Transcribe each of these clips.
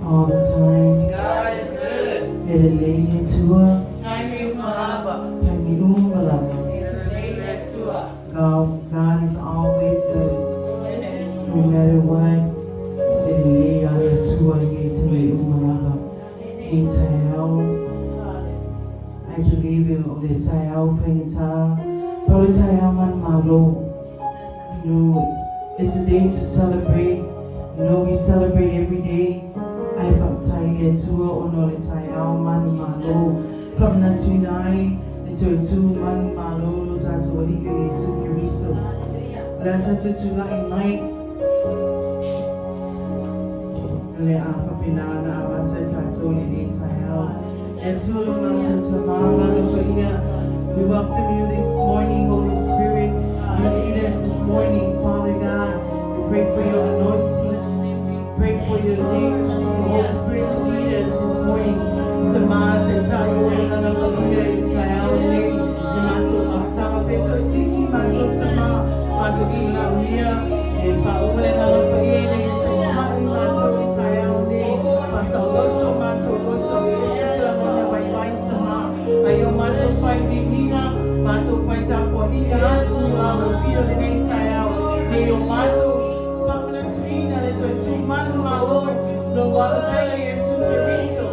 all the time. God is good. Lelea'e tua, Thank you, Malaba. tangi umalama. Lelea'e tua. God is always good, no matter what. Lelea'e tua ye tangi umalama. Itayao, I believe in the Tayao Fenita, but the Tayao Man Malo. You know, it's a day to celebrate. You know, we celebrate every day. I felt tired to on all the Tayao Man Malo. From the 29, the 22 Man Malo, Tato Olive, Sukiriso. Rata to night. Le Alpha Pinana, Amata Tato, the Tayao. And to Mama, we welcome you this morning, Holy Spirit. You lead us this morning, Father God. We pray for your anointing. Pray for your name, the Holy Spirit to lead us this morning. Tama, Tayo, and Anapalina, Tayo, Mato, Matama, Peto, Titi, Mato, Tama, Mato, Tina, and Paola, and Anapalina, Tayo, Mato, Tayo, Pasaloto, Mato, Goto, Ayo mato fight bihinga, mato fight up higa atu mawapio le nesa yao. Ayo mato famna tuina le tu manu malo lo wala Yesu Kristo.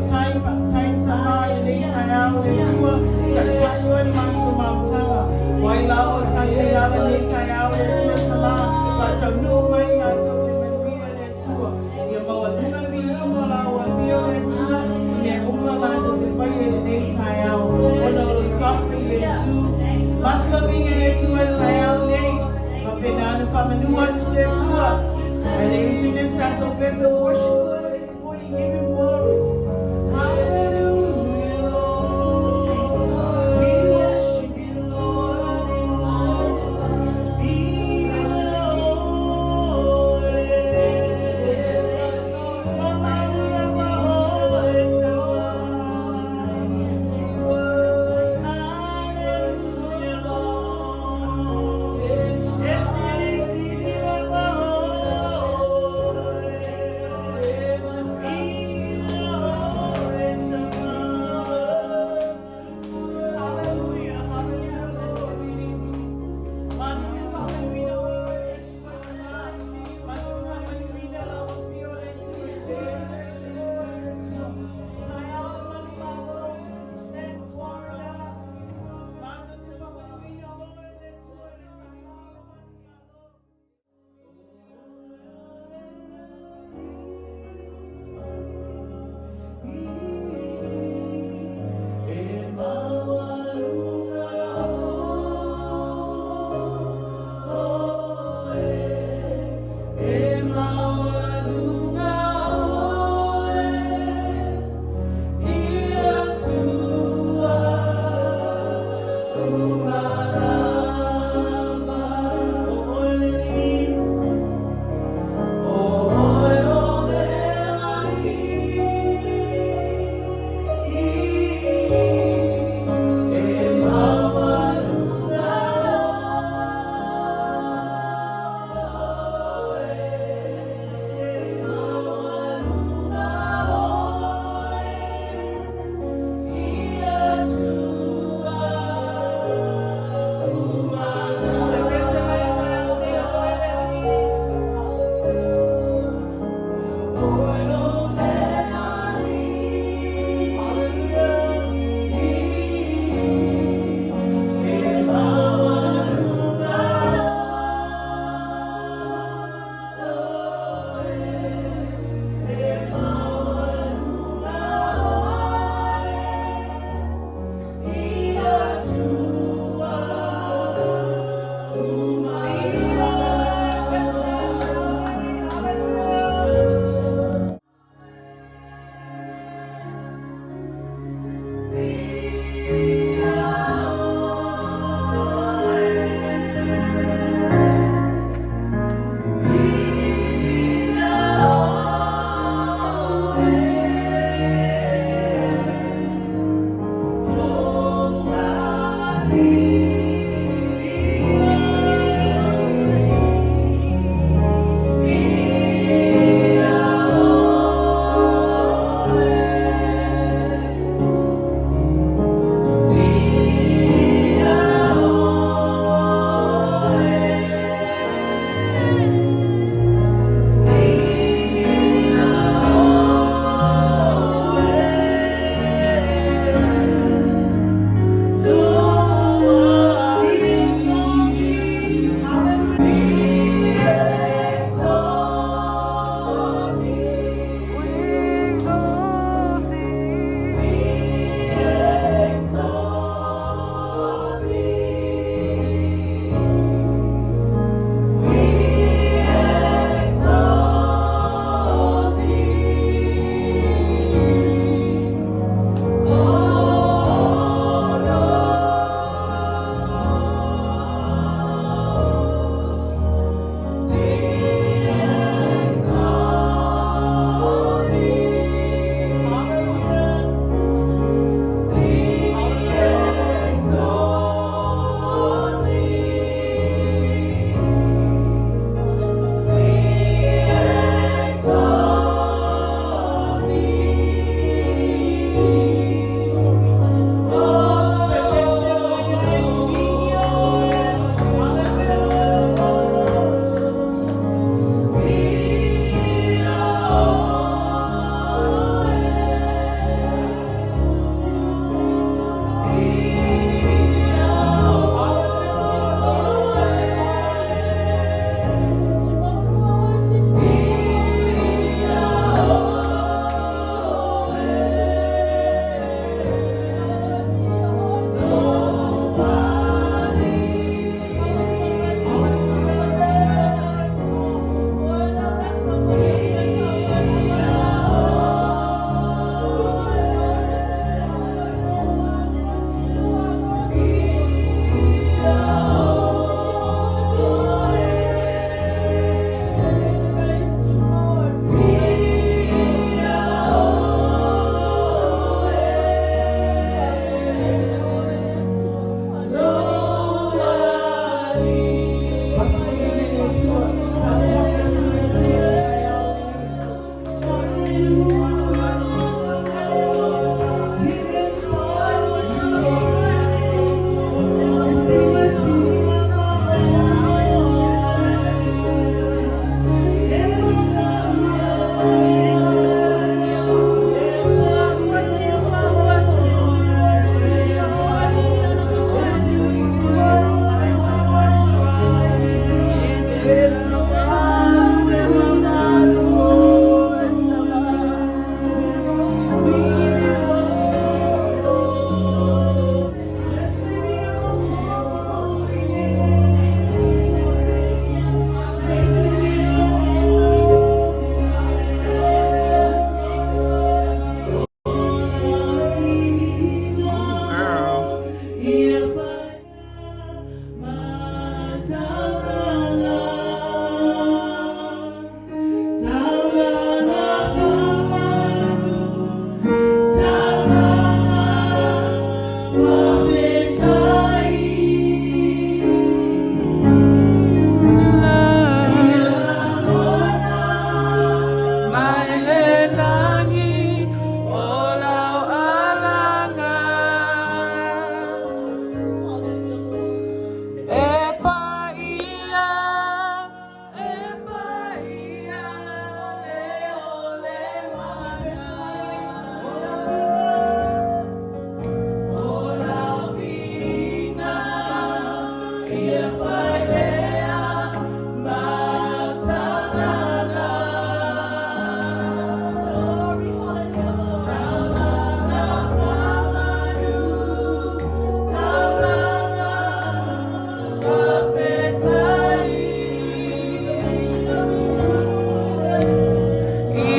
Time sama le nesa yao le tua tatayo le mato mautama. Wai lao tayo ya le nesa yao le tua sama. Mato no mai mato le manbia le tua. Ya mawalunga bilu wala wapio le tua. Ya mato te faye le nesa yao. Ono lo twafi Yesu. Mato binga le tua yao le. Mapenana famanua tu le tua. And Yesu ne sato pesa worship the Lord this morning. Give him glory. Hallelujah, Lord. We worship you, Lord. Be Lord. Hallelujah, Lord.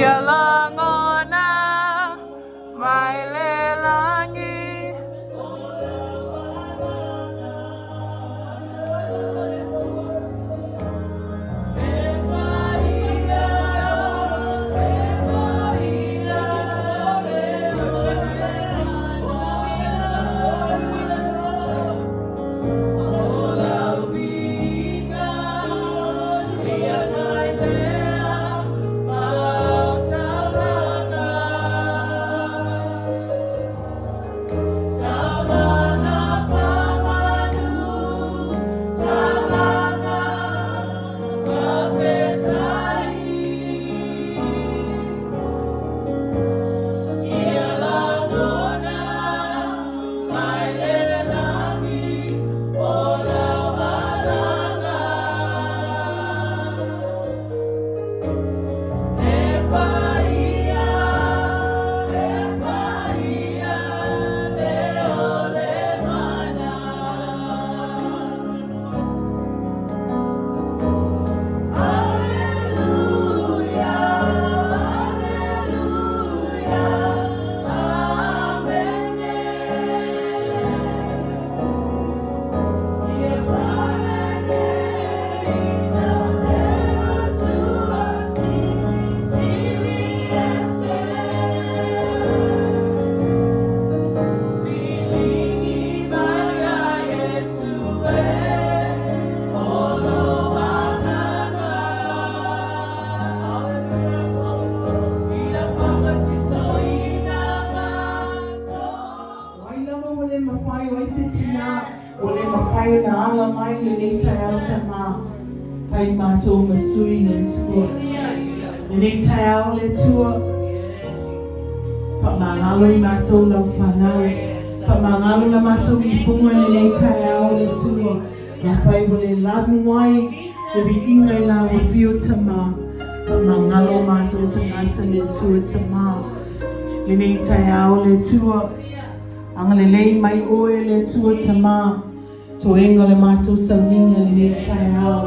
Ialangona, my Lelea'e. Pai mātou masui le tua. Nei tai au le tua. Whamangalo I mātou lau whanau. Whamangalo na mātou I punga nei tai au le tua. Na whai wale lanu ai. Le bi ingai la wa whio tama. Whamangalo mātou tangata le tua tama. Le nei tai au le tua. Anga lelei mai oe le tua tama. To enga le mātou sauninga le nei tai au.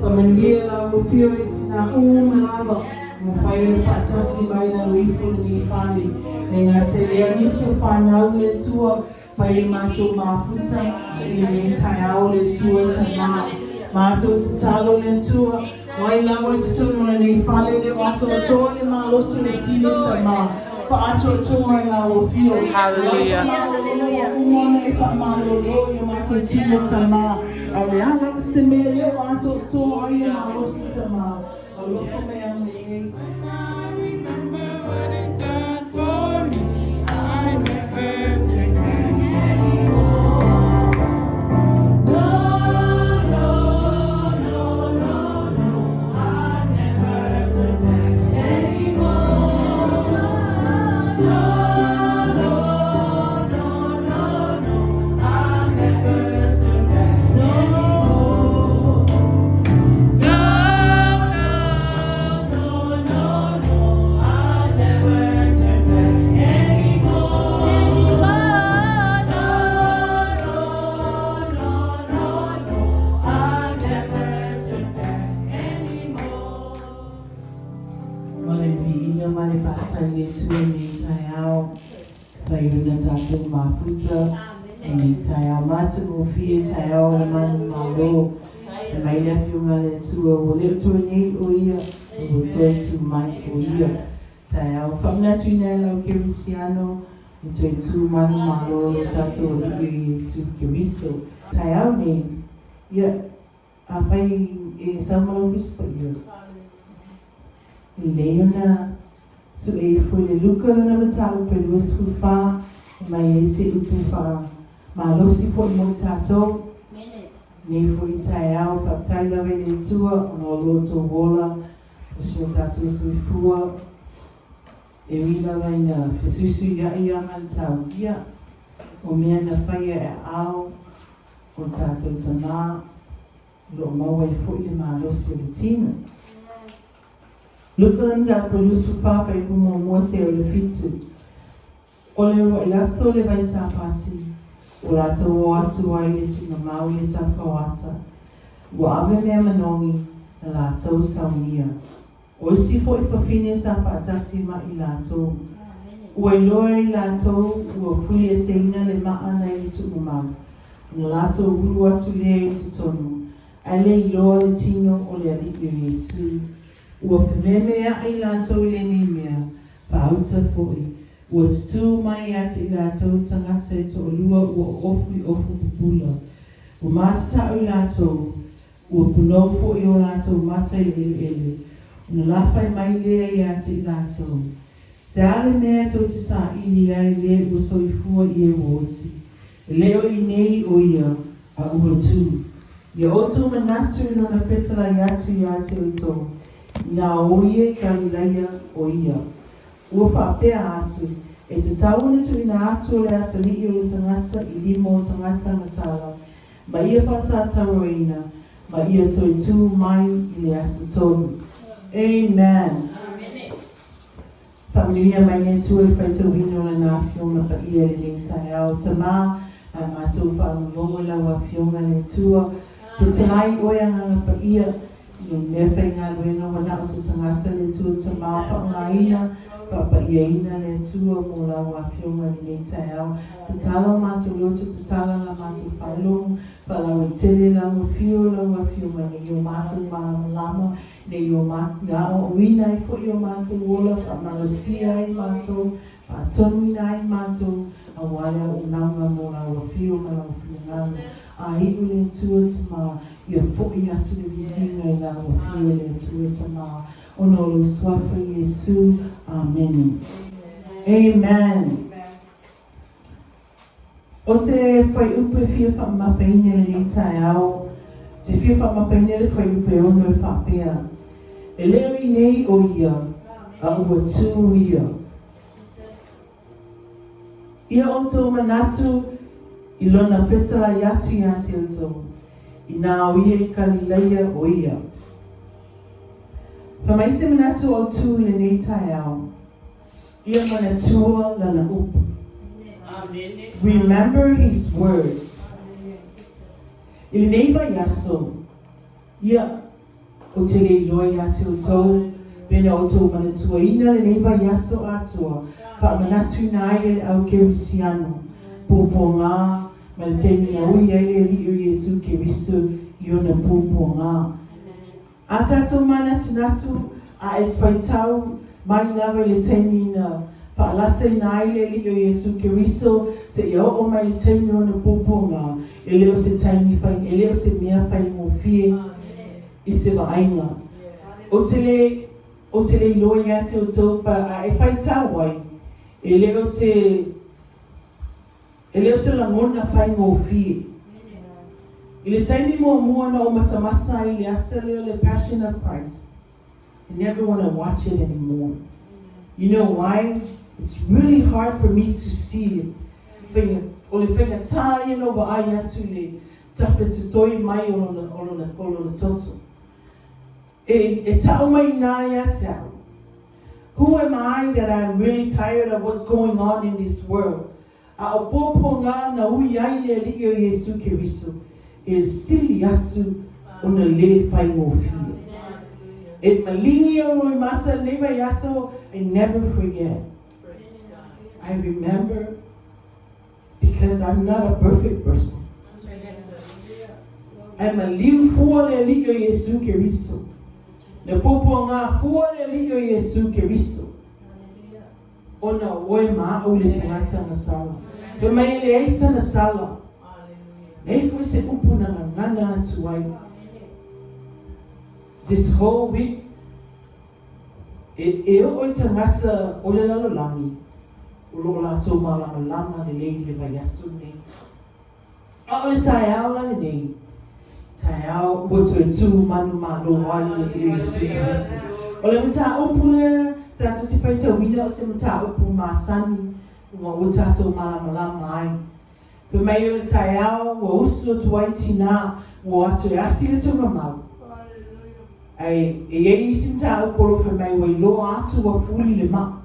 Pamanuia la wafio na malava mo pai le patasi mai na Vaifou ni fali le ngate le iso whanau le tua pai mātou mafuta le tai au le tua tama mātou tatalo le tua wai lawa te tunu na nei fali le mātou toa le malosu le tino tama pa ato toa la wafio hallelujah umone e pa malolo yo mātou tino tama Aliana se me leo ato toa I na losi tama aloko me amule. When I remember what it's done for me, I never turn back anymore. No, no, no, no, no, I never turn back anymore. No, no, no, no, no, I never turn back anymore. No, no, no, no, no, I never turn back anymore. No, no, no, no, no, I never turn back anymore. Male viinga male patai le tue ni tai au. Pai una tatu mafuta. Ni tai au matu mo fie tai au manu malo. Mai le fiunga le tua o le tua nei o ia. O toi tu mai o ia. Tai au whamna tuina e lau kerisiano. O toi tu manu malo o tatu o Jesu Keristo. Tai au nei. Ia. A whai e Samoan whisper ia. Leona so e foi le luka na matau pe luas fufa mai e se upu fa ma losi foi mo tato ne foi tai au pa tai la vele tua no loto vola o se tato su fua e wina vai na fesusu ia ia tau ia o mea na whaia e au o tato tama lo mau e foi le ma losi o le tina. Lukaran da polusu fa fai kumo mose o le fitu. O le roa iaso le vai sa pati. O rato o atu ai le tuna mau le tapa wata. Wa ave mea manongi na la tau saunia. O si fo I whawhine sa whaatasi ma I lātou. Ua loa I lātou, ua fuli e seina le maana I tu umau. Nga lātou ulu atu lea I tu tonu. Ale I loa le tino o le ali'i o Yesu. Ua whememea I lātou le ni mea, whaauta foi. Ua tutu mai ati I lātou tangata I to olua ua ofu pupula. Ua mātata I lātou, ua punou foi o lātou mata I ele. Una lawhai mai lea I ati I lātou. Se ale mea tau te sa ili ai lea ua soifua I e woti. E leo I nei o ia a ua tu. Ia otu manatu I lona whetala I atu I ati o tō. Nā o ia I Lelea'e o ia. Ua whapea atu. E te tauna tu I nā atu o le atali'i o le tangata I limo o tangata na sala. Ma ia whasa taroina. Ma ia toi tu mai I le asu tonu. Amen. Familia mai ne tu e whaita wino le nā whionga pa ia le ning tai au. Tamā, a mātou whaamulongo la wa whionga le tua. Te tanai oia nganga pa ia, I mea whai ngā luenga wana o sa tangata le tua tamā pa ngā ina, pa ia ina le tua mo la wa whionga le ning tai au. Te tala mātou loto, te tala la mātou whailongo, pa la wa tele la wa whio la wa whionga le io mātou lama, ne io mātou uina I fo io mātou wola, pa malosia I mātou, pa tonu ina I mātou, a wale o naunga mo la wa whio ma la wa whionganga. A hiu le tua tama, ia fo I atu le vihinga I la wa whio le tua tama. Ono lo swafa Yesu, amen. Amen. O se whai upe fia whamawhaine le ni tai au, te fia whamawhaine le whai upe ono e whapea. E leo I nei o ia, a ua tū ia. Ia o tō manatu, I lona whetala I ati o tō. I nā o ia I Lelea'e o ia. Whamaise manatu o tū le nei tai au. Ia mana tua lana upu. Remember His word. I neighbor yaso. Ia o te le loi ati o tō. Bena o tō manatua ina le neighbor yaso atua. Whamanatu na ai le au P.C.I Pōpō ngā. Ma le tēni a ui ai le li o Yesu Keristo I ona pōpō ngā. A tātou manatu natu a e whaitau mai nawa le tēni na whaalata I nā ile li o Yesu Keristo se I o mai le tēni o na pōpō ngā e leo se taimi whai, e leo se mea whai mo fie I se waainga. O te le loi ati o tō pa a e whaitau wai e leo se langona whai mo fie. I le taimi mo mua na o matamata I le ata leo le Passion of Christ. I never want to watch it anymore. You know why? It's really hard for me to see it. O le whenga tā ino wa ai atu le tape tutoi mai o lona toto. E tau mai nā ia te au. Who am I that I'm really tired of what's going on in this world? A o pōpō ngā na ui ai le li o Yesu Keristo. E sili atu o na le whai mo fia. E malingi o roi mata lewa yaso, I never forget. I remember because I'm not a perfect person. I'm a liu fua le li o Yesu Keristo. Na pōpō ngā fua le li o Yesu Keristo. Ona oe maa o le tangata na sala. Pe mai le eisa na sala. Nei fwe se upu na ngana atu ai. This whole week, e o tangata o le lalolangi. O lo la so malama le lei le vaiasu nei. A o le tai au lani nei. Tai au woto e tū manu malo wali le Yesu Keristo. O le mta upu le, tātou te whai tau wina o se mta upu māsani. Ua o tātou malama ai. Pe mai o le tai au, ua usu o tuai tina, ua atu e asi le tunga mau. Ai, e isi mta upolo fe mai ua iloa atu wa fuli le ma.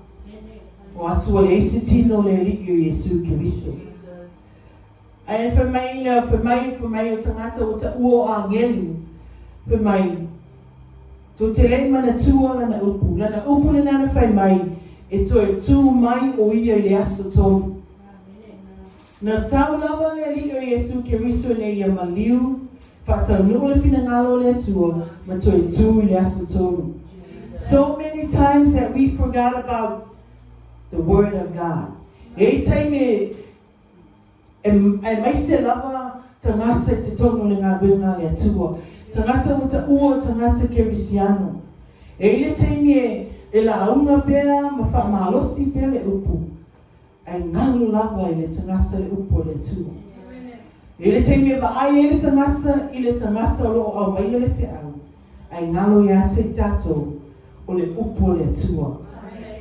O atu o le isi tino le li o Yesu Keristo. Ai, fe mai o tangata o ta uo a ngelu. Fe mai, To te lei mana tua lana upu le nana whai mai, e toi tū mai o ia i le aso tōru. Na saulawa le li o Yesu ke riso ne ia maliu, whatau nuu le fina ngalo le tua, ma toi tū i le aso tōru. So many times that we forgot about the Word of God. E taime, e mai se lava tangata te tono le ngā wenga le atua. Tangata wata ua, tangata kerisiano. E ile taime e la aunga pēr, ma wha mahalosi pēr le upu. Ai ngalu lava i le tangata le upu le tua. E ile taime ba ai e le tangata o loo au mai le whiau. Ai ngalu ia te tato o le upu le tua.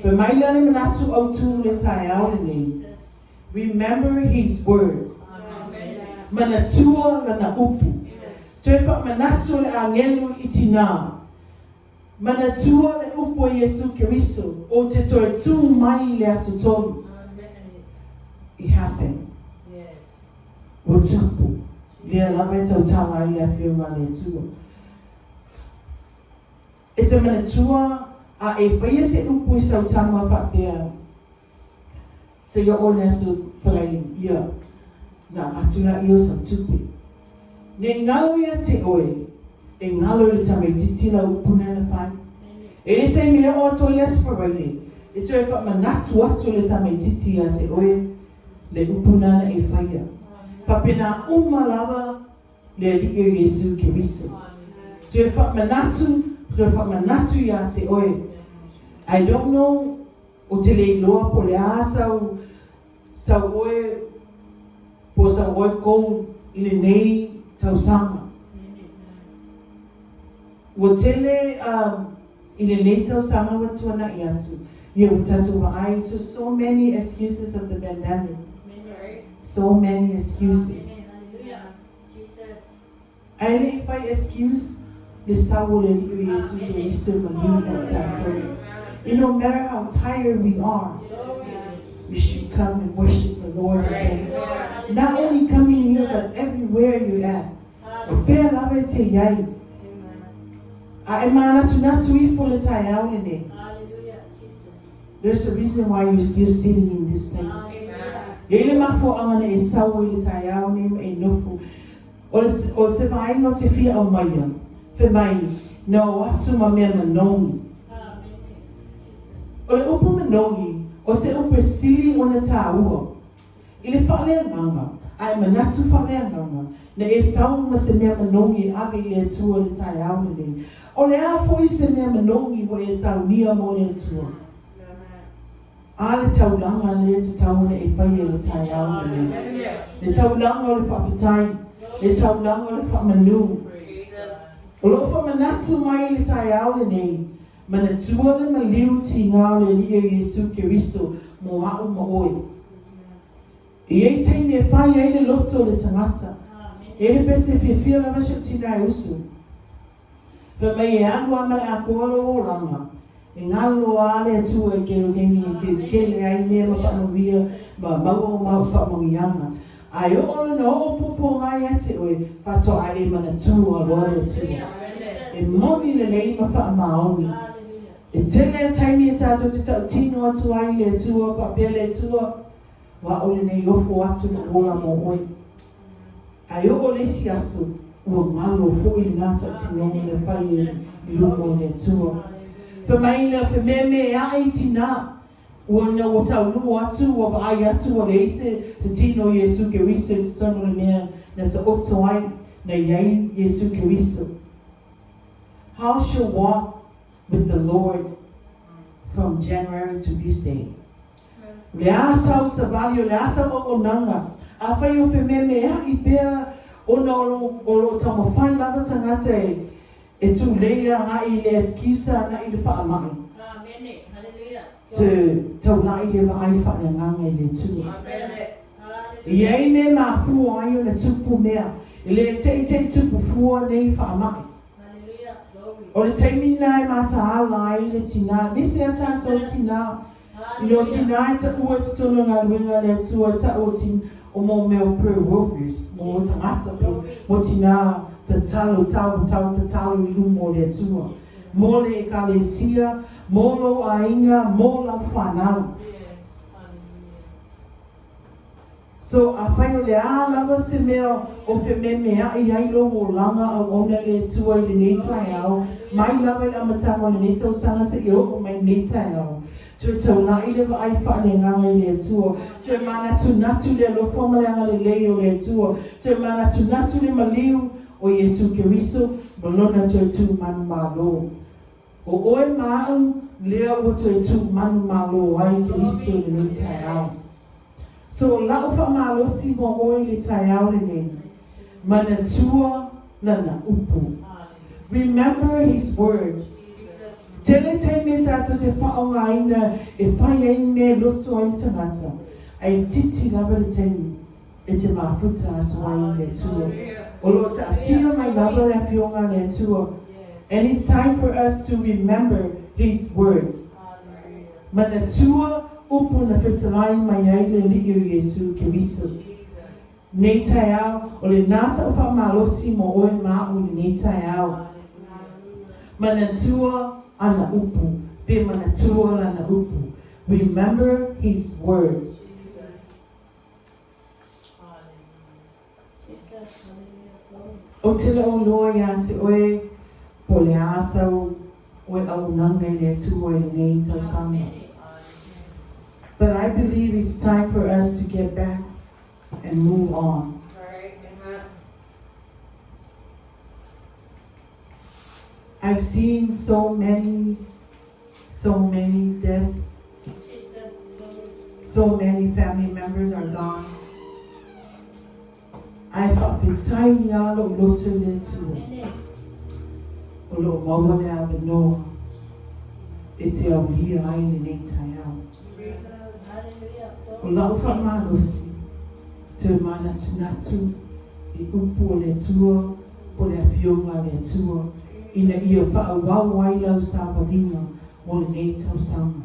Pe mai lani manatu au tu le tai au le nei. Remember His Word. Manatua lana upu. Toi wha manatu le angelu i tina. Manatua le upu o Yesu Keriso. O te toi tū mai le aso tolu. It happens. O tapu. Lea lawe tau tawa i le whiunga le tua. E te manatua a e whaia se upu i sau tama whapea. Se yo o nesu whalai ia. Na atuna i o sa tupi. Ne ngalo ia te oe. E ngalo le tamai titila upu nana whai. E le te mea o toi lesu wharai. E toi wha manatu atu le tamai titi a te oe. Le upu nana e whaia. Whapena umalawa le li o Yesu Keriso. Toi wha manatu. Toi wha manatu ia te oe. I don't know o te lei loa po le a sau oe po sau oe kou i le nei tausanga. O tele i le nei tausanga wa tuana i atu. Ia o tatu wa ai. So many excuses of the pandemic. So many excuses. Ai le whai excuse le sau le li o Yesu Keriso ma liu o tatu. No matter how tired we are, we should come and worship the Lord again. Not only coming here, but everywhere you're at. Fair love te yai. I natu I fole tai au ne. There's a reason why you're still sitting in this place. Ele mafo angana e sau le tai au ne e nofu. O se mai no te fia au mai. Fe mai no atu ma mea manongi. O le upu manongi, o se upu sili o na tāua. I le whale anganga, ai manatu whale anganga, na e sau ma se mea manongi ave i le tua le tai au nei. O le a foi se mea manongi mo e tau nia mo le tua. A le taulanga le te tauna e whai e le tai au nei. Le taulanga o le whapitai, le taulanga o le whamanu. O lo whamanatu mai le tai au nei. Mana tua le maliu ti ngā le li o Yesu Keriso mo au ma oe. I ei te me whai ei le loto le tangata. E le pese whiawhia lava shak tina e usu. Wha mai e anu amale a koalo o ranga. E ngalo a le atua e kero gengi e kele ai mea ma whanawia ma maua ma whamangianga. Ai o olo na o popo ngai ate oe whato ai e mana tua roa le atua. E moni le lei ma whaamaoni. E tele taimi e tātou te tau tino atu ai le tua, pa pele tua, wa ole nei ofo atu na ola mo oi. Ai o ole si asu, ua malo fo i nā tau tino le whai e lumo le tua. Pa maina, pa meme ai tina, ua na o tau lumo atu, ua pa ai atu o le ise, te tino Yesu Keriso, te tono le mea, na ta oto ai, na iai Yesu Keriso. How shall walk with the Lord from January to this day? Le asa o savalio, le asa o nanga. A whai o whememe a I pēr o na olo tamo whai lava tangata e tu leia nga I le escusa na I le whaamai. Te tau lai le vai whaia nganga I le tua. Iei me ma fua ai o na tupu mea. I le te tupu fua nei whaamai. O le taimina e mata ala ai le tina, nisi a tātou tina. I o tina e ta ua te tono ngā luenga le atua ta o tina o mō meo prayer warriors, mō tangata po, mō tina ta talo tau ta talo I lumo le atua. mo le ekalesia, mo lo ainga, mo la whanau. So a whai o le lava se mea o fe me mea i ailo o langa a ona le tua I le nei tai au. Mai lava I amatanga o le nei tau sanga se I o mai nei tai au. Tue tau na I lewa ai wha le nganga I le tua. Tue mana tu natu le lo whamaleanga le lei o le tua. Tue mana tu natu le maliu o Yesu Keriso. Malona tue tu manu malo. O oe maau lea o tue tu manu malo ai Keriso le nei tai au. So la ufa malo si mo oi le tai au le nei. Manatua lana upu. Remember his word. Tele te me tato te whaonga ina e whai ai me loto ai tangata. Ai titi lava le teni e te mafuta atu ai le tua. O lo ta atia mai lava le fionga le tua. And it's time for us to remember his word. Manatua upu na whetalai mai ai le li o Yesu Keriso. Nei tai au, o le nasa upa malosi mo oe maa o le nei tai au. Manatua ana upu, be manatua ana upu. Remember his word. O tila o loa ya se oe, po le asau, oe au nanga le tua le nei tau sanga. But I believe it's time for us to get back and move on. I've seen so many deaths. So many family members are gone. I thought the tiny yalo lotu le tu. Olo mawa le ave noa. It's a lia ai le nei tai au. O lau whamalosi, te mana tunatu, I upu o le tua, po le awhionga le tua, ina ia whaawau ai lau sāparinga, mo le nei tau sama.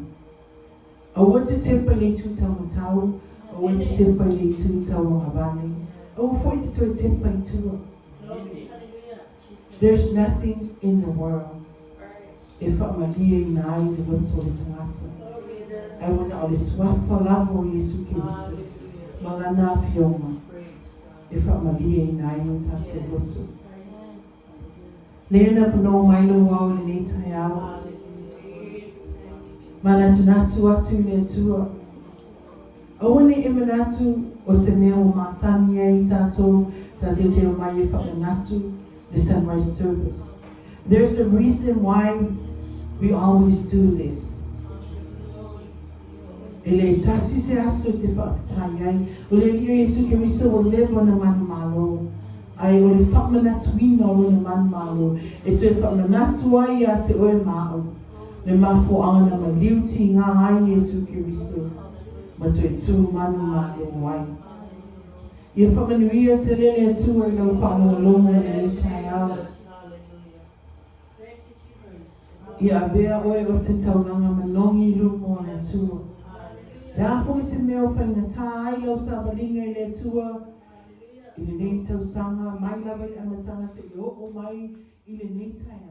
A wata tempa le tu tau matau, a wata tempa le tu tau ngavane, a wafoi te tue tempa I tua. There's nothing in the world. E whaamalia ina ai le loto le tangata. I want to always Afalava o Yesu Keriso. Malana fioma. E whaamalia I nai no tatu loto. Lena pano mailo wau le nei tai au. Mana tunatu atu le tua. Awane e manatu o se mea o masani ai tato tato te o mai e whamanatu the sunrise service. There's a reason why we always do this. Ele tasi se aso te whakatai ai. O le lia Yesu Keriso o lewa na manu malo. Ai o le whamanatu ina o le manu malo. E te whamanatu ai a te oe mao. Le mafo ana ma liuti ngā ai Yesu Keriso. Ma tu e tū manu malo ai. Ia whamanuia te lele e tū e lau whanau longa le tai au. Ia bea oe o se taunanga manongi lumo na tū. Nā fwoi se mea o whaina tā ai lau sāparinga I le tua I le nei tau sanga, mai lawa I amatanga se I o mai I le nei tai au.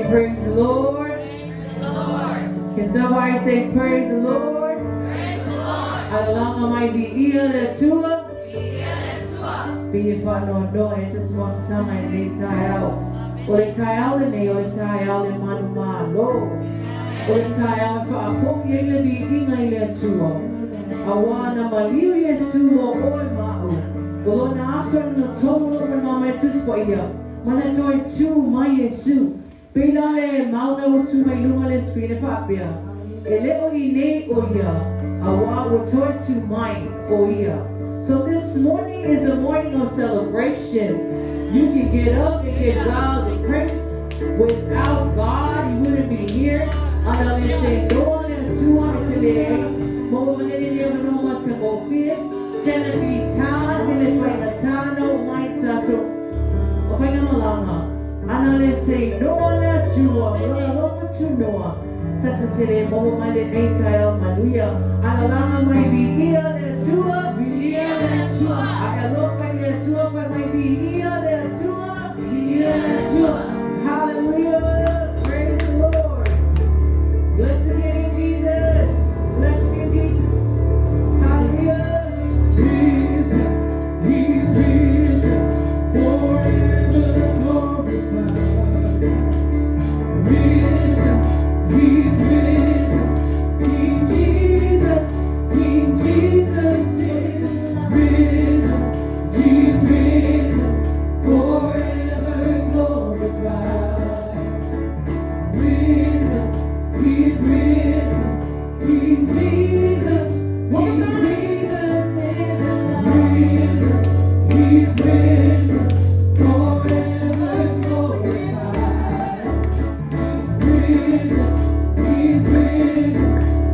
Praise the Lord. Can somebody say praise the Lord? Alama mai biia le tua. Bi fa no do e te tua ta mai le tai au. Ole tai au le nei, ole tai au le manu malo. Ole tai au fa apo ye le bi inga I le tua. Awana maliu Yesu o oi mau. Olo na aso no tolo na mama tuspo ia. Mana toi tu mai Yesu. Pela le mauna o tu mai lunga le screen fa apia. Ele o I nei o ia. Awa o toi tu mai o ia. So this morning is a morning of celebration. You can get up and get wild and praise. Without God, you wouldn't be here. Ana le say no one and two on today. Mo manene never know what to go fit. Tell it be time, tell it by the time, no mind tato. Okay, I'm along. Ana le say no one and two on. Lord, I love what you know. Tata today, mo manene neita manuya. Ana lama may be here and two up, be here and two up. I love my little two up, but may be here and two up, be here and two up. Hallelujah. Praise the Lord. Blessed in Jesus. Blessed in Jesus. Hallelujah. He's risen. Forever glorified. Risen. He's risen. King Jesus. King Jesus is risen. He's risen. Forever glorified. Risen. He's risen. King Jesus. King Jesus is risen. He's risen. Forever glorified. Risen. He's risen.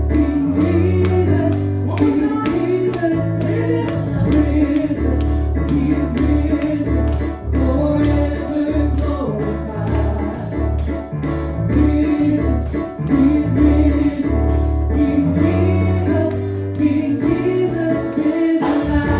King Jesus. King Jesus is risen. He's risen. Forever glorified. Risen. He's risen. King Jesus. King Jesus is alive.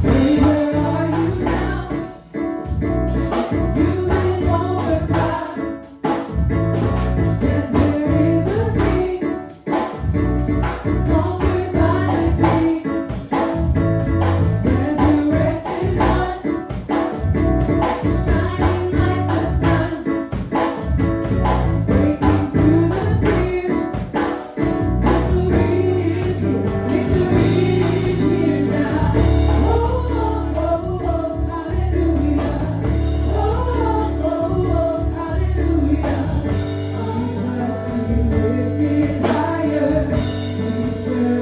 Where are you now? You've been overcome. And there is a sea conquered by the King. Resurrected one, shining like the sun, breaking through the fear. Victory is here. Victory is here now. Oh, oh, oh, oh, hallelujah. Oh, oh, oh, hallelujah. We have been lifted higher. We serve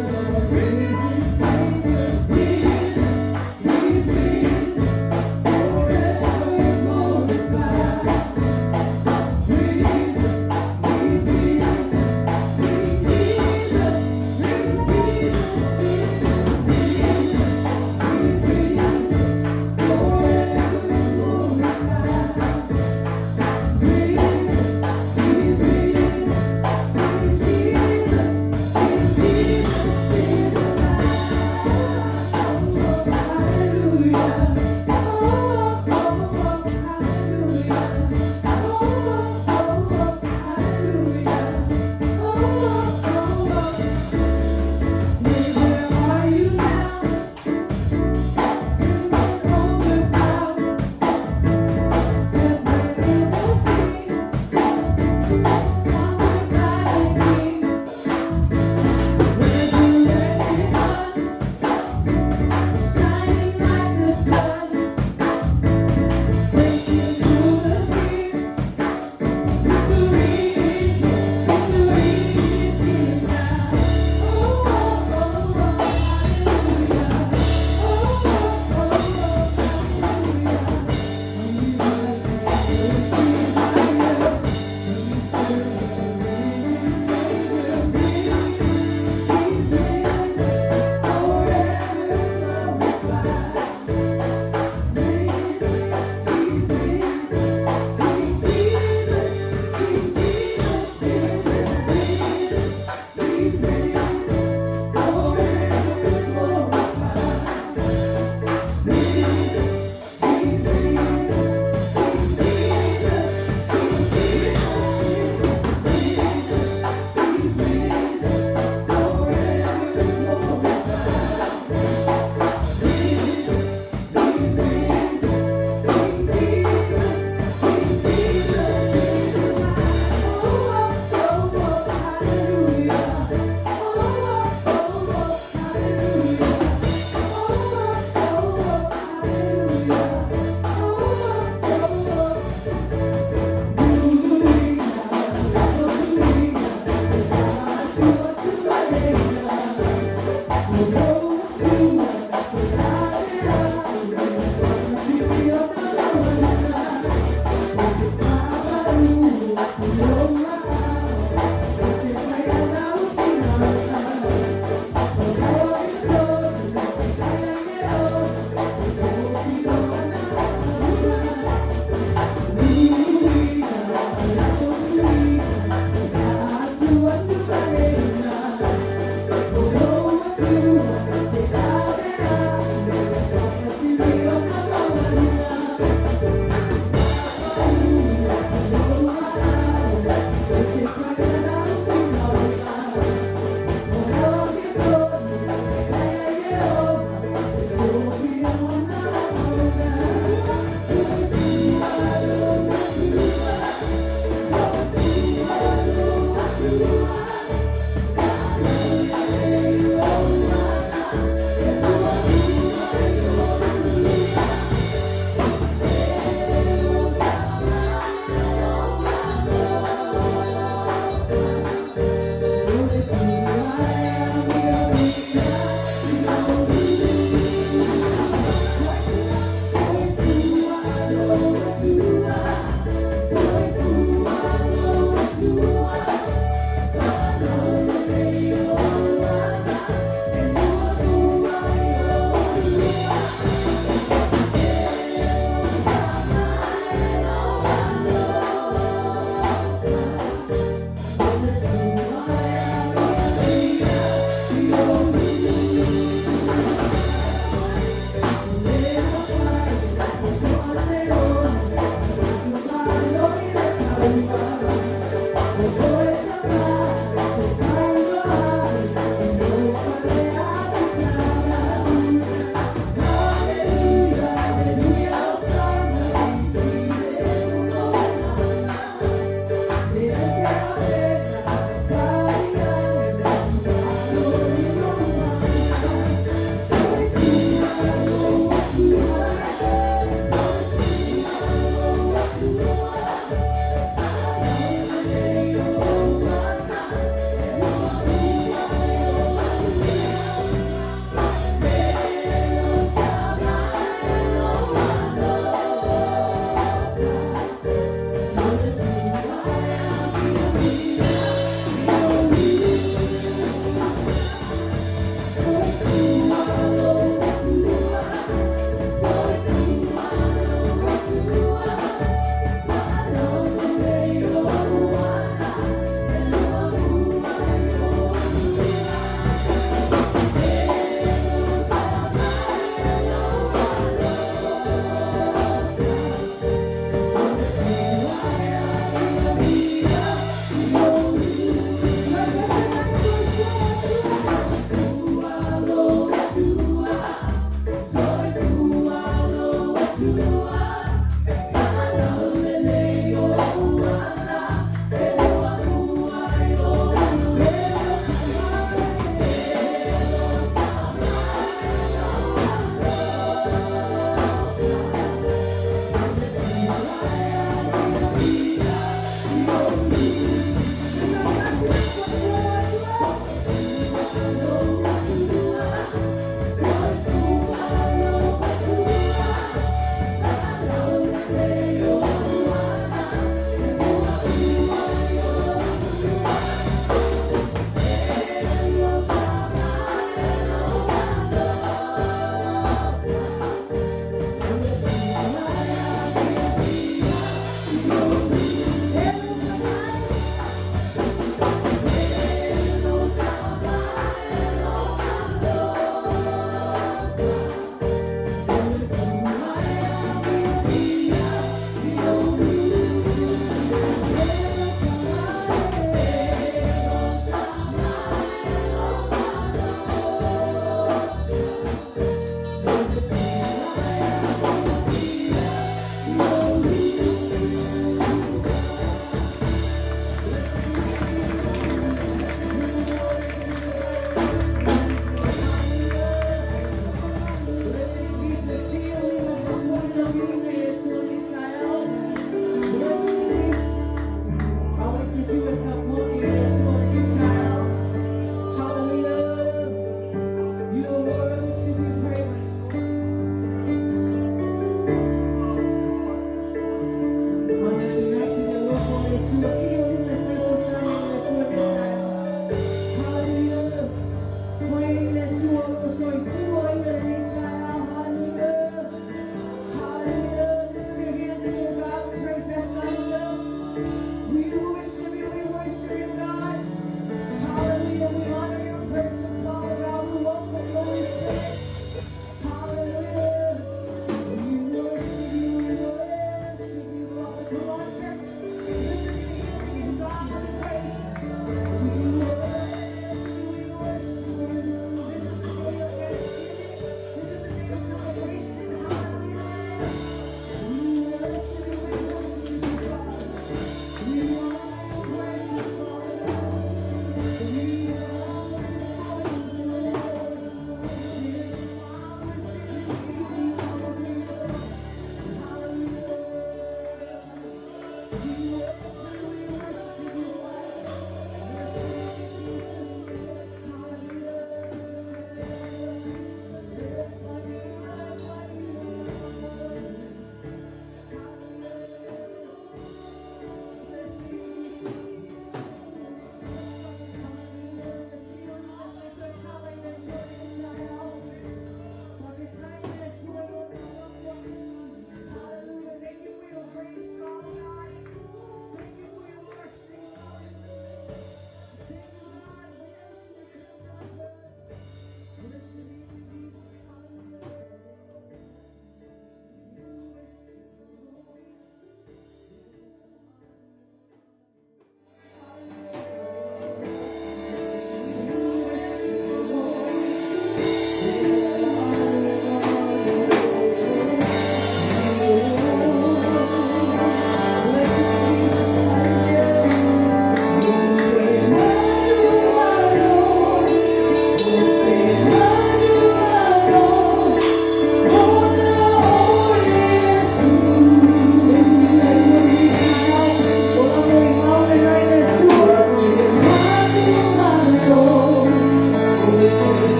Thank you.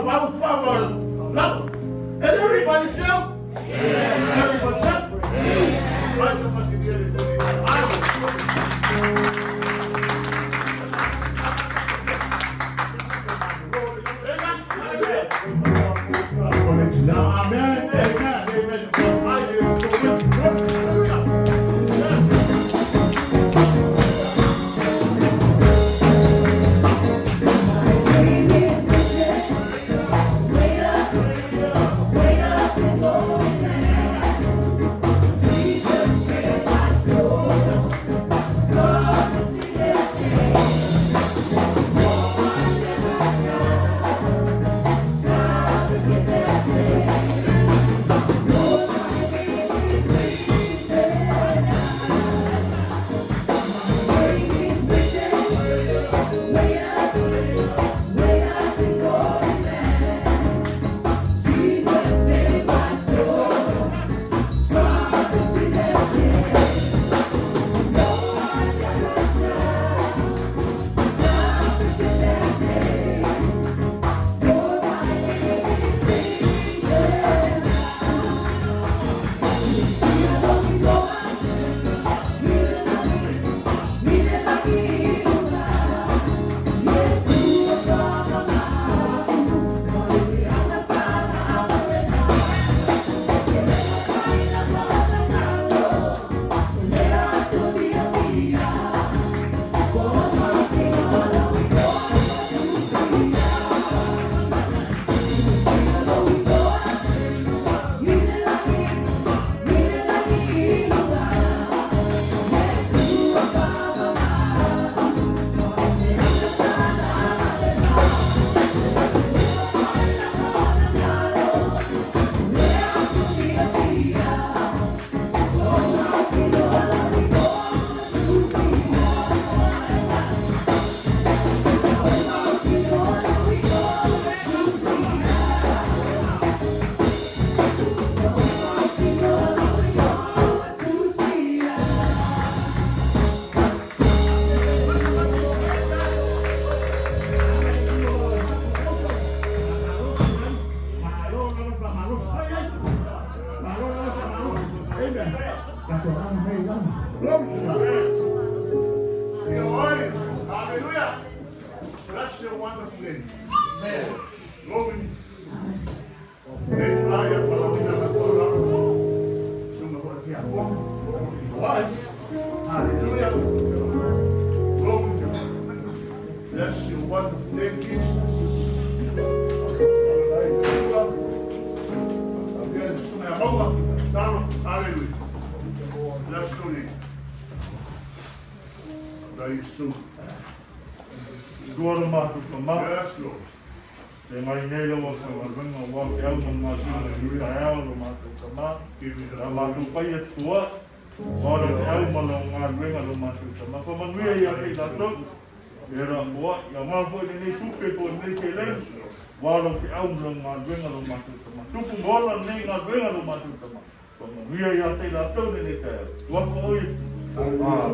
Now, and everybody shout. Everybody shout. Why so much you get it? Now, amen. Amen. Amen. Hallelujah. Bless your wonderful name. Amen. Glory. Hallelujah. Glory to God. Bless your wonderful name, Jesus. Hallelujah. Bless your name. Very soon. Agora mato tomar. Yes, Lord. Te mai nei lo sa marvenga wa ke al man mato ni ta al mato tomar. Na mato pai es tua. Ora te al man lo marvenga lo mato tomar. Ko man wi ya te da to. Era wa ya ma fo ni tu pe ko ni se le. Wa lo te al man marvenga lo mato tomar. Tu pu bola ni marvenga lo mato tomar. Ko man wi ya te da to ni te. Wa ko is. Ah,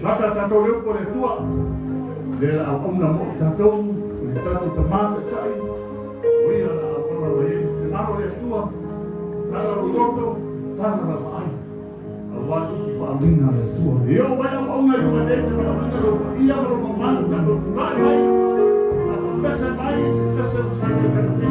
Mata tatou leu po le tua. Le la omna mo tatou, le tatou tamata chai. Oi ala ala vai, le nano le tua. Tala lo toto, tala la vai. Awali ki fa amina le tua. Yo mai o onga lu le te ma amina lo ia lo manu tatou tulai vai. Tatou pesa vai, pesa sai ke te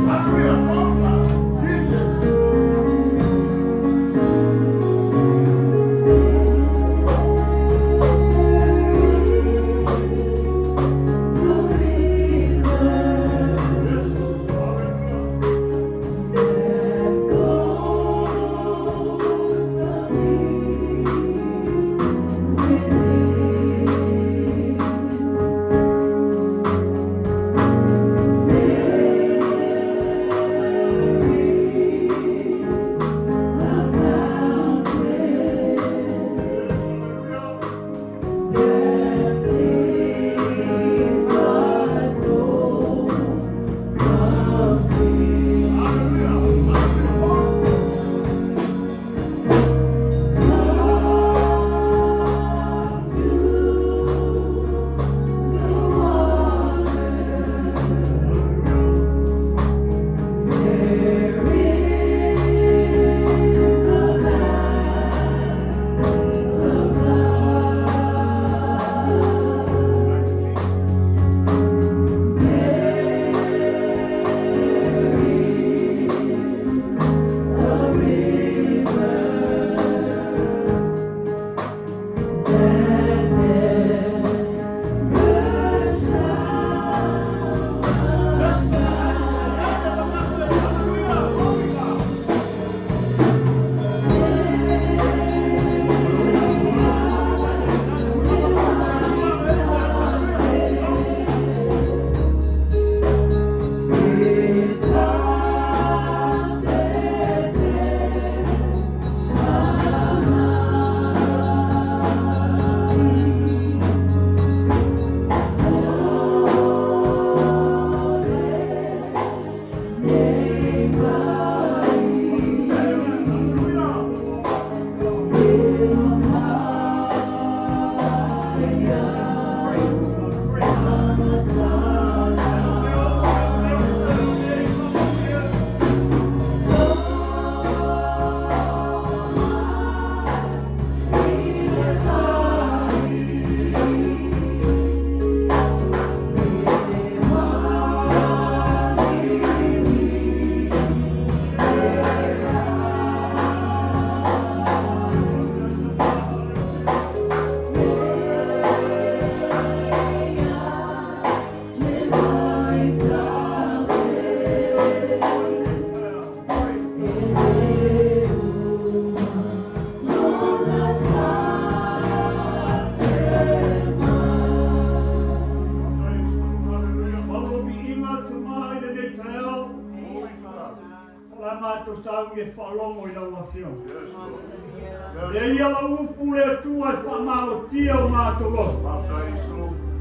Lama to sau ye whalongo I lau afio. Yes, Lord. Le ia la upu le tua whamao tia o mātou. Baptize,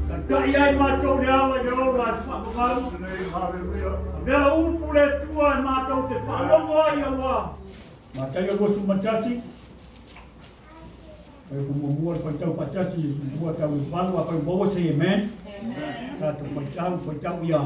Ka tai ai mātou le awa i o la whamau. name, hallelujah. Vela upu le tua e mātou te whalongo ai o wā. Mātai o gosu matasi. Ai kumumua pantau patasi mua tau walu apa bobo say amen. Tato pantau ia.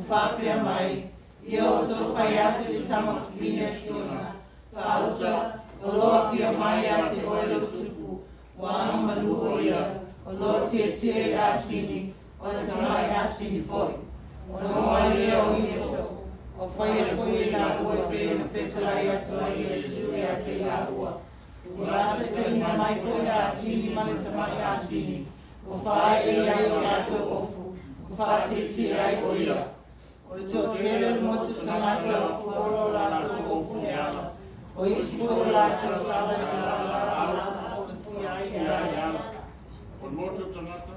Fapia mai, eu sou faiato de tama filha suna. Pauta, o lo fia mai a se olho tupu, o ano maluoia, o lo te asini, o tamai asini foi. O no ali o isso, o foi na rua bem no festival e a tua Yesu e a te a rua. O lata te na mai foi asini, mas tamai asini. O fai e a o lato ofu, o fai te ai oia. O tōtele motu tangata o foro lato o funeala. O isporo lato sala i la o Siliaga.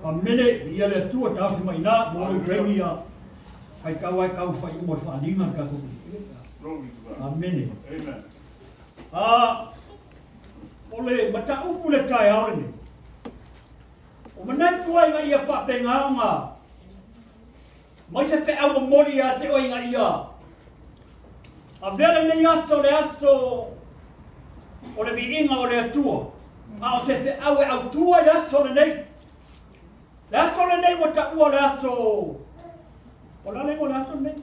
A mene ia le tua tawhi mai nā, mo i remi a ai kau whai ua whaaninga ka kuku. Glory to God. A mene. Amen. O le mata upu le tai aore ne. O manatu ai ngai ia whapenga o ngā. Mai se te au mori a te oinga ia. A vera nei aso le aso o le viinga o le atua. A o se te au e au tua le aso le nei. Le aso le nei mo ta ua le aso. O la nei mo le aso le nei.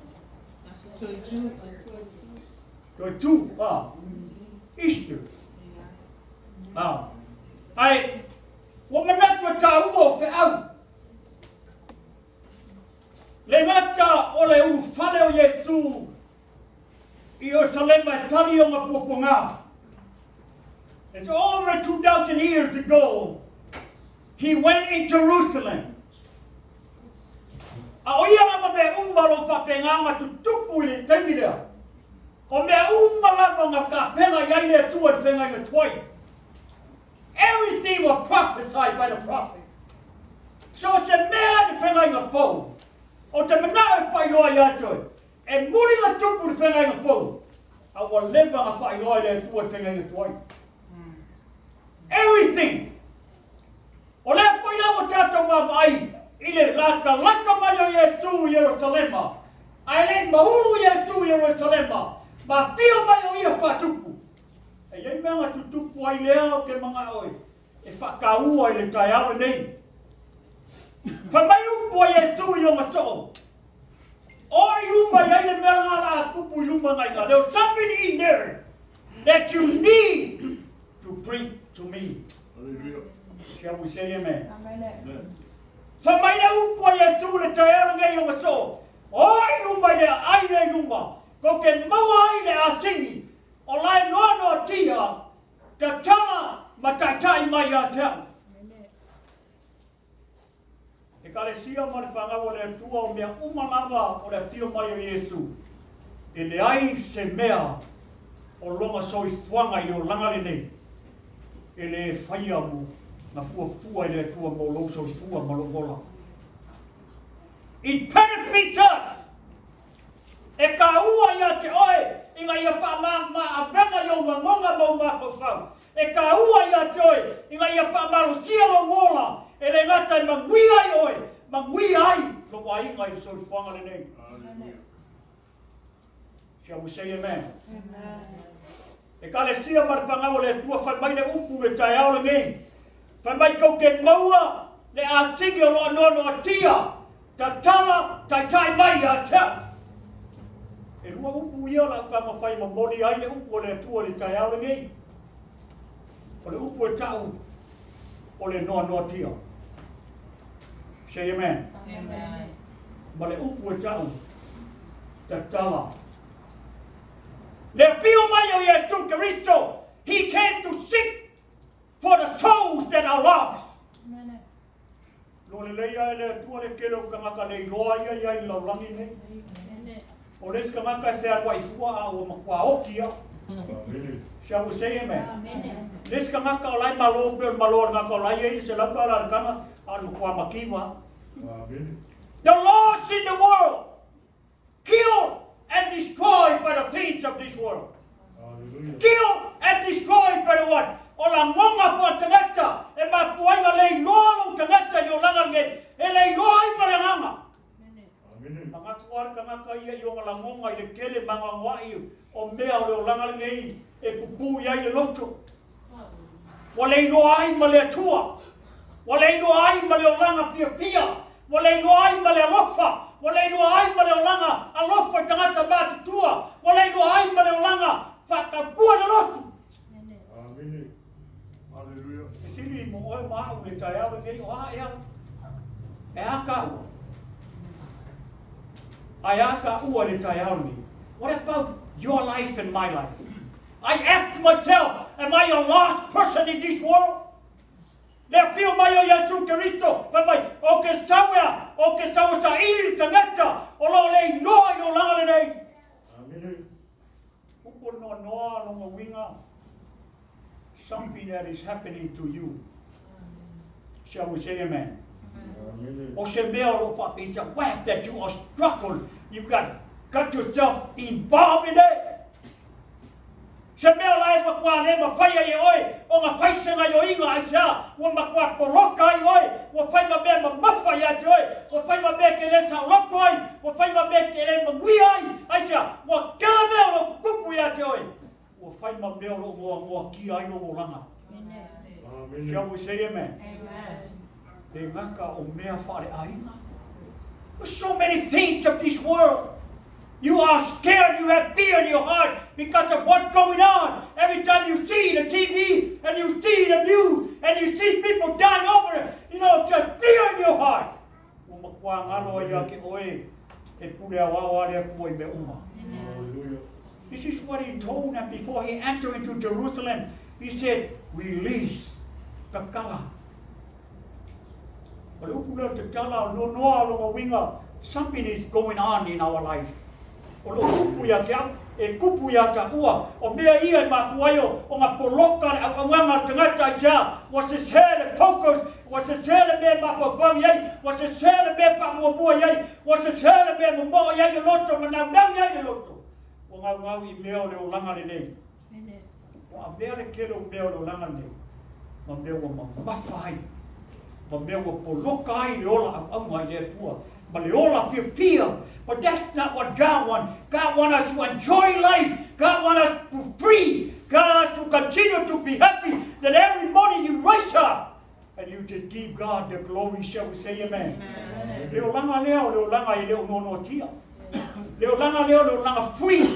Toi tu, Easter. Ai, o manatu a ta ua o fe au. Le ngata o le ulu fale o Yesu I o salema e tali o ngā poponga. It's over 2,000 years ago. He went in Jerusalem. A o ia lama mea umbalo whapenga ngā tutupu I le teimirea. O mea umbalo ngā kapela iai le tua whenga I tuai. Everything was prophesied by the prophets. So se mea ni whenga I fau. O te manao e pai loa I atoi. E muri ngā tupu ni whenga I fau. A wa lemba ngā whai loa I le tua whenga I tuai. Everything. O le whai lawa tātou mā mai. I le laka mai o Yesu Yerusalema. Ai le maulu Yesu Yerusalema. Ma fio mai o ia whatupu. E iei mea ngā tutupu ai lea o ke mga oi. E whakaua I le tai awe nei. Whamai upo a Yesu I o maso. O I lumba iai le mea ngā la kupu I lumba ngai ngā. There's something in there that you need to bring to me. Hallelujah. Shall we say amen? Amen. Whamai na upo a Yesu le tai awe ngai o maso. O I lumba le ai le lumba. Ko ke maua ai le asingi. O lai noa noa tia. Ka tala ma taitai mai a tau. E ka le sia ma le whangawa le tua o mea umalawa o le tio mai o Yesu. E le ai se mea o longa soi fuanga I o langa le nei. E le whaia mu na fuafua I le tua mo lo soi fua ma lo gola. It benefits us. E ka ua ia te oe, inga ia wha ma a benga yo ma ngonga mau ma whau. E ka ua ia te oe, inga ia wha maru sia lo wola. E le ngata I mangui ai oe, mangui ai, lo wa inga I sori whanga le nei. Hallelujah. Shall we say amen? E ka le sia ma le whangawa le tua whai mai le upu le tai ao le nei. Whai mai kau ke maua le a singi o loa nono a tia. Ta tala tai tai mai a tau. E rua upu ia la ka mawhai ma mori ai le upu o le atua le tai au nei. O le upu e tau o le noa noa tia. Say amen. Amen. Ma le upu e tau ta tala. Le pio mai o Yesu Keristo, He came to seek for the souls that are lost. Lo Lelea'e le atua le kelo kamaka le loa ia ia i laulangi nei. O les kamaka e whea Vaifou a o makua okia. Shall we say amen? Les kamaka o lai malo pe malo ngaka o lai e se lapa la kama anu kua makiwa. The lost in the world, killed and destroyed by the things of this world. Killed and destroyed by the what? O la monga po tangata e ma puanga le loa tangata yo langa nge e le loa i pa le nganga. Mga tuwar ka nga kaya yung langonga i le kele mga wai o mea o le langa nge e pupu ya i le loto. Wala i loa ai ma le atua. Wala i loa ai ma le langa pia pia. Wala i loa ai ma le alofa. Wala i loa ai ma le langa alofa tangata ba tua. Wala i loa ai ma le langa whakakua le loto. Sili mo oi maa ule tai au nge o a ea. E haka ua. I ask ua le tai au ni. What about your life and my life? I ask myself, am I a lost person in this world? Le fio mai o Yesu Keristo, pa mai o ke sawa sa iri tangata o lo le noa i o langa le nei. Amen. Upo noa longa winga. Something that is happening to you. Shall we say amen? O se mea o pa it's a web that you are struggling. You got yourself involved in it. Se mea lai makua le mawhaia i oi, o ngā whaisenga i o inga ai sea, o makua poloka i oi, o whai ma mea mawhai ati oi, o whai ma mea ke le sa loko ai, o whai ma mea ke le mawhi ai sea, o kela mea o kupu i ati oi, o whai ma mea o ki ai o langa. Shall we say amen? Amen. E ngaka o mea whare ainga. There's so many things of this world. You are scared, you have fear in your heart because of what's going on. Every time you see the TV and you see the news and you see people dying over it, you know, just fear in your heart. This is what he told them before he entered into Jerusalem. He said, release kakala. Something is going on in our life. O lo kupu ya kia, e kupu ya ta ua, o mea ia I mafuayo, o ngā poloka, o ngā tangata sea, wa se sele focus, wa se sele mea mapapau yai, wa se sele mea whamuamua yai, wa se sele mea mumoa yai le loto, manau nau yai le loto. O ngau I mea o le o langa le nei. O a mea le kere o mea o le o langa nei. Ma mea o mawhai, ma mea o poloka ai le ola au ngai le atua, ma le ola pia. But that's not what God wants. God wants us to enjoy life. God wants us to be free. God wants us to continue to be happy. That every morning you rise up and you just give God the glory. Shall we say amen? Leo langa leo, leo langa I leo no no tia. Leo langa leo, leo langa free.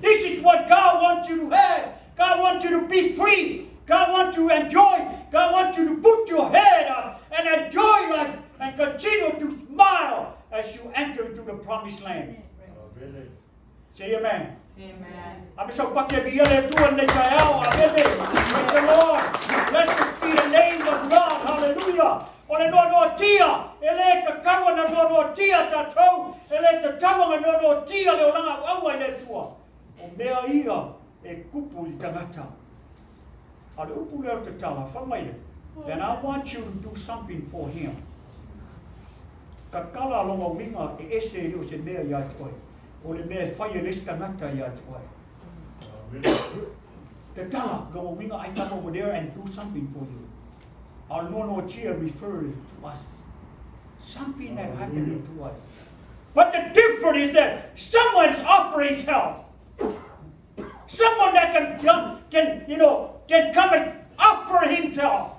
This is what God wants you to have. God wants you to be free. God wants you to enjoy. God wants you to put your head up and enjoy life and continue to smile as you enter into the promised land. Say amen. Amen. I'm so happy to be here to and praise the Lord. Blessed be the name of God. Hallelujah. Ole no no tia, ele ka kawa na no no tia tatou, ele te tawa na no tia le olanga awa le tua. O mea ia e kupu I tangata. Ale upu leo te tala, whamaile. Then I want you to do something for him. Ka kala longa winga e ese reo se mea ia toi. O le mea whaia les tangata ia toi. Te tala longa winga, I come over there and do something for you. Our no cheer referring to us. Something that happened to us. But the difference is that someone's offering help. Someone that can come and offer himself.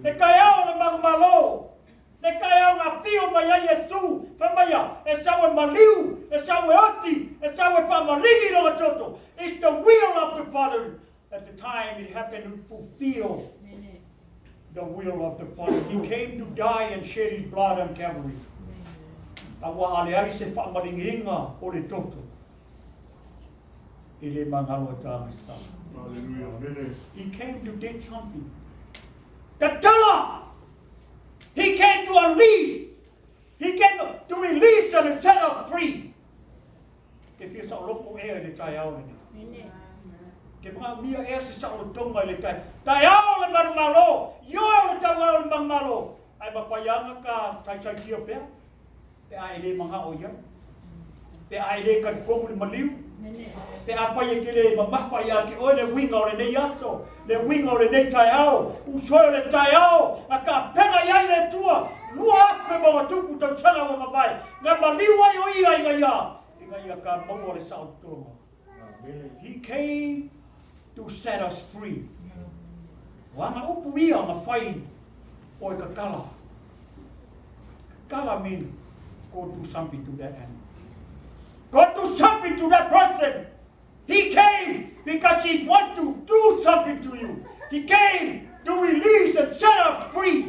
The kaya o le magmalo. e kai au ngā pio mai ai Yesu, whamaya, e sawe maliu, e sawe oti, e sawe whamaligi ronga toto. It's the will of the Father. At the time it happened to fulfill the will of the Father. He came to die and shed his blood on Calvary. Awa ale ai se whamaringinga o le toto. I le mangalo tāma sa. Hallelujah. Amen. He came to do something. The teller! He came to unleash. He came to release and set us free. If you saw local air in the Tayao. Ke mga mia air sa tonga le tai. Tayao le marumalo. Yo le tawao le marumalo. Ay mapayanga ka tai kia pe. Pe ai le mga oya. Pe ai le kan kong le maliu. Pe apa ye kile mamapa ya ki o le winga o le ne yaso. Le winga o le ne tayao. Usoyo le tayao. Aka pega yai le tua. Lua pe mo tupu tau sala wa mabai. Nga maliwa yo ia ia ia. Inga ia ka mo le sa tonga. He came to set us free. Wanga upu ia ma fai o ka kala. Kala mean go do something to that animal. God do something to that person. He came because he wants to do something to you. He came to release and set us free.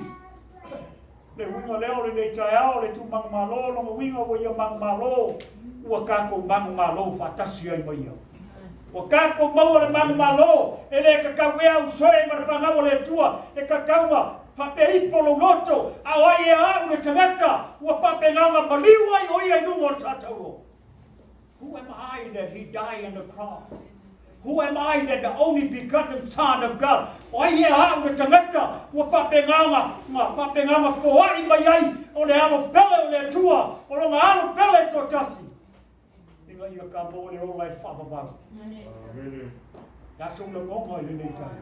Le winga leo le nei taiao le tu mang malo lo winga wo ia mang malo ua kako mang malo fatasi ai mai. Ua kako mau le mang malo ele ka kawea usoi mar panga le tua e ka kauma pape polo loto awai e au le tangata ua pape nganga maliwa i oia nungo satau. Who am I that he died on the cross? Who am I that the only begotten Son of God? Oia au le tangata ua pape nganga foai mai ai o le alo pele o le tua o le alo pele to tasi. Inga ia ka mo le o lai whapapau. Naso la ngonga i le nei tai.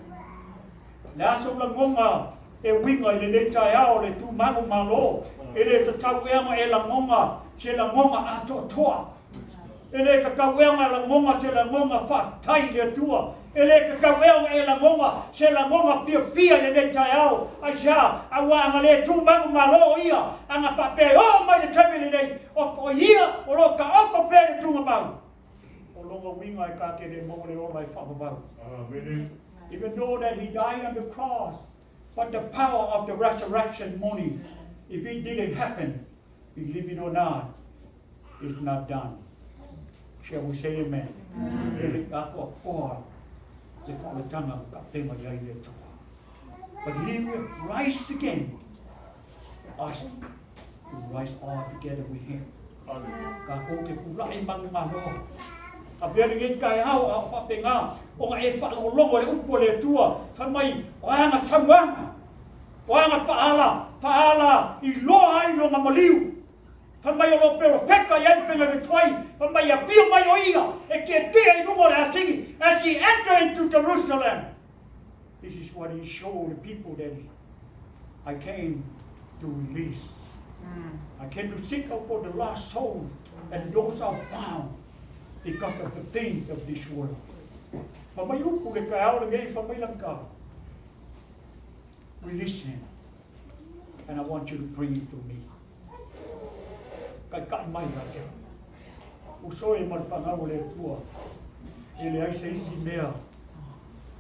Naso la ngonga e winga i le nei tai ao le tu manu malo. E le tatau eama e la ngonga, se la ngonga ato toa. E le kakaueanga la ngonga se la ngonga whatai le tua. E le kakaueanga e la ngonga se la ngonga pia pia le nei tai ao. Aisha, awanga le tu manu malo ia. Anga pape o mai le tabi le nei. O ia, o lo ka oko pe le tunga mau. Longa winga I ka ke le mo le o lai whapapau. Even though that he died on the cross, but the power of the resurrection morning, if it didn't happen, believe it or not, it's not done. Shall we say amen? Ele ako akoa le whaletanga ka tema yai le toa. But he will rise again, us to rise all together with him. Ka ko ke kulai mang malo. A pere ngai kai hau a whapenga o nga e whaalongo le upo le tua whamai o anga Samoan o anga paala i loa ai longa maliu whamai o lo pero peka i anwhenga ke tuai whamai a pia mai o ia e kia tia i lungo le asingi as he entered into Jerusalem. This is what he showed the people that I came to release. I came to seek out for the lost soul and those are found because of the things of this world. Mamay upo le kaya o lagay famay lang ka. Release him. And I want you to breathe to me. Kay kaamay raja. Usoy marpangaw le tua. Ele ay sa isi mea.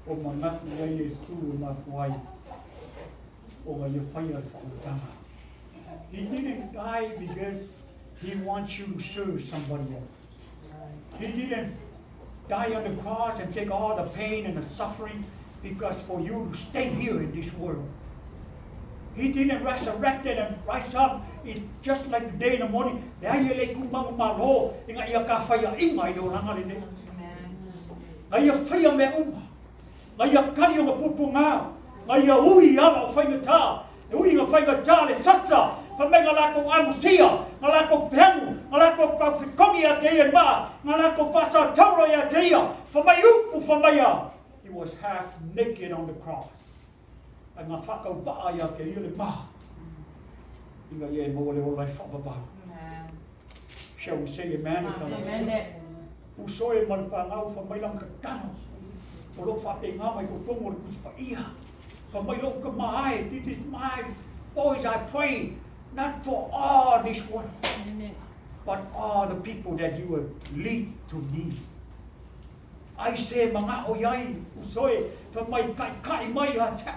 O mangat niya Yesu mafuay. O ngayon fire pautama. He didn't die because he wants you to serve somebody else. He didn't die on the cross and take all the pain and the suffering because for you to stay here in this world. He didn't resurrect it and rise up. It's just like the day in the morning. Ngaya faya me uma. Ngaya kari o pupunga. Ngaya ui ala o faya ta. Ui nga faya ta le sasa. Pamay ngalako amusia, ngalako pemu, ngalako kafikongi ya kaya ba, ngalako fasa tauro ya kaya, pamayu famaya. He was half naked on the cross. Ang ngafaka ba ya kaya le ba. Inga ye mo le olay fababa. Shall we say amen? Amen. Usoy man pangaw famay lang kakano. Ulo fate nga may kutungo kuspa iya. Famay lo kamaay. This is my voice. I pray. not for all this world, but all the people that you will lead to me. I say mga oyay, usoy, pamay kai may hata.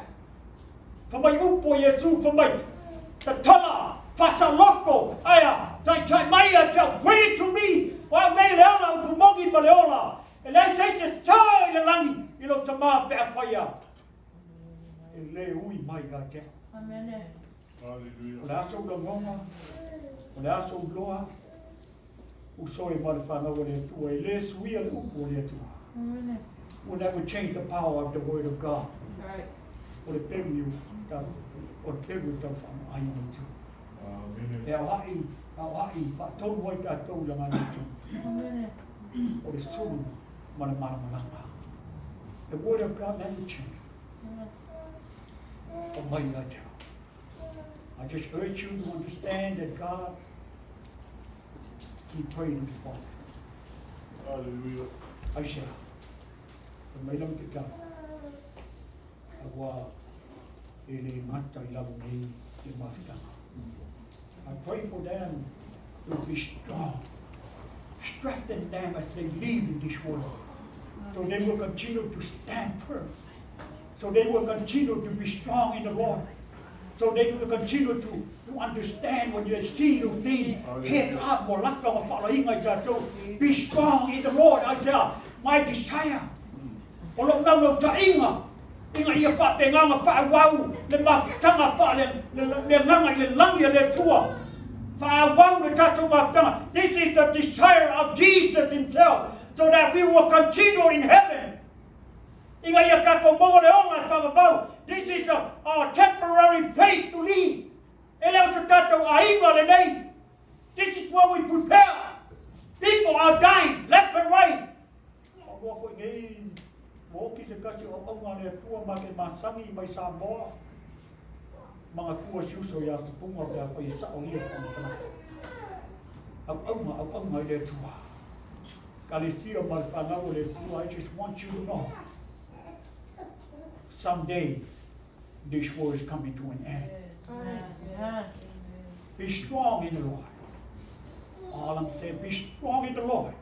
Pamay upo Yesu, pamay tatala, fasaloko, aya, tai may hata, bring it to me. Wa may leola, upumogi baleola. And let's say this time, langi, ilo tama pe afaya. Lelea'e mai hata. Amen. Hallelujah. Wala aso blangonga, wala aso bloa. Usoy malfana wale tu, ele suia upo le tu. Amen. Will that would change the power of the Word of God. Right. Or the people you or the people you I know too. Amen. Te awai, whaton wai ka tau la mani tū. Amen. O le suru mana malanga. The Word of God never change. O mai I tell. I just urge you to understand that God, He prayed His Father. Hallelujah. I say, may lang kita. Awa, ili mata ilang ni imafita. I pray for them to be strong. Strengthen them as they live in this world. So they will continue to stand firm. So they will continue to be strong in the Lord. So they will continue to understand when you see those things. Heads up, be strong in the Lord. I say, my desire. Kalau nang ta inga ia fa penga ma fa wau le ma tanga fa le nganga le langi le tua fa wau le tatu ma tanga. This is the desire of Jesus Himself, so that we will continue in heaven. Inga ia ka ko mo le onga fa bau. This is a temporary place to live. Ele o tatu ainga le nei. This is what we prepare. People are dying left and right. Mo ki se kasi o nga le tua ma ke masami mai Samoa. Mga kua siuso ya tupunga ya pa isa o ia au nga le tua. Kalisia malfana o le tua. I just want you to know, someday this war is coming to an end. Yeah. Be strong in the Lord. All I'm saying, be strong in the Lord.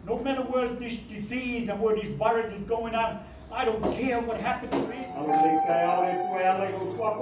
No matter where this disease and where this virus is going on, I don't care what happens to me. Where the blood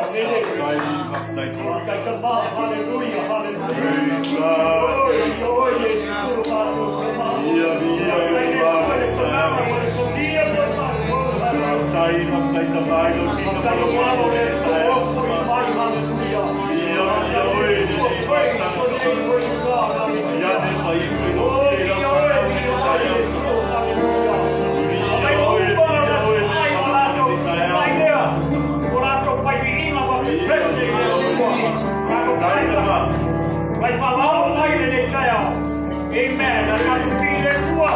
Hallelujah. Hallelujah, hallelujah. Vai falar o pai de Israel. Amen. Agora o filho é tua.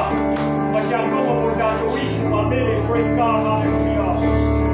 Mas já como por causa do ímpio, amém. Praise God. Hallelujah.